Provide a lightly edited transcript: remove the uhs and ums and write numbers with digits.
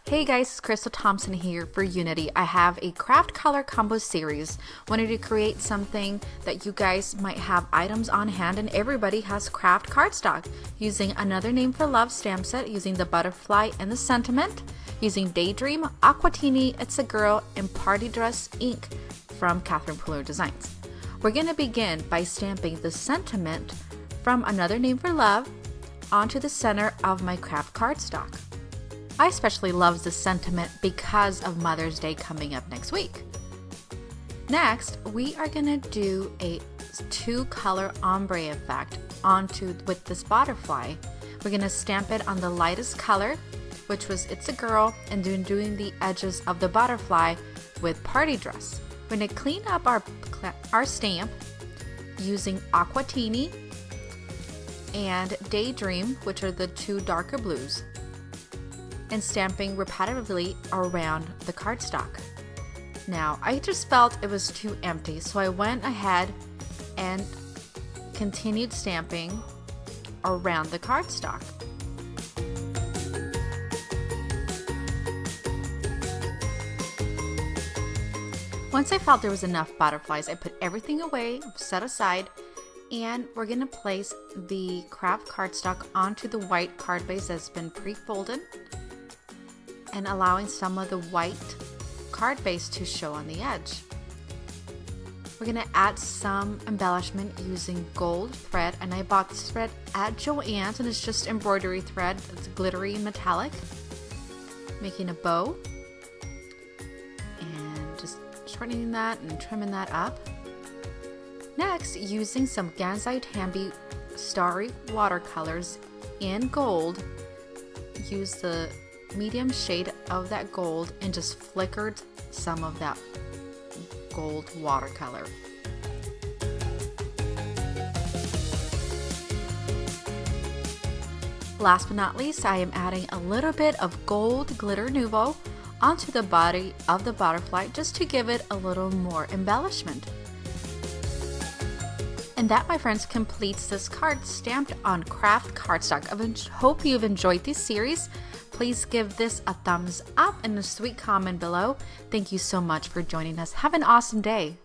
Hey guys, it's Crystal Thompson here for Unity. I have a Kraft color combo series. Wanted to create something that you guys might have items on hand, and everybody has Kraft cardstock. Using Another Name for Love stamp set, using the butterfly and the sentiment, using Daydream, Aquatini, It's a Girl, and Party Dress ink from Catherine Pooler Designs. We're going to begin by stamping the sentiment from Another Name for Love onto the center of my Kraft cardstock. I especially love this sentiment because of Mother's Day coming up next week. Next, we are going to do a two-color ombre effect with this butterfly. We're going to stamp it on the lightest color, which was It's a Girl, and then doing the edges of the butterfly with Party Dress. We're going to clean up our stamp using Aquatini and Daydream, which are the two darker blues, and stamping repetitively around the cardstock. Now, I just felt it was too empty, so I went ahead and continued stamping around the cardstock. Once I felt there was enough butterflies, I put everything away, set aside, and we're going to place the Kraft cardstock onto the white card base that's been pre-folded, and allowing some of the white card base to show on the edge. We're going to add some embellishment using gold thread, and I bought this thread at Joann's, and it's just embroidery thread. It's glittery and metallic. Making a bow and just shortening that and trimming that up. Next, using some Gansai Tambi Starry watercolors in gold, use the medium shade of that gold and just flickered some of that gold watercolor. Last but not least, I am adding a little bit of gold glitter nouveau onto the body of the butterfly just to give it a little more embellishment. And that, my friends, completes this card stamped on Kraft cardstock. I hope you've enjoyed this series. Please give this a thumbs up and a sweet comment below. Thank you so much for joining us. Have an awesome day.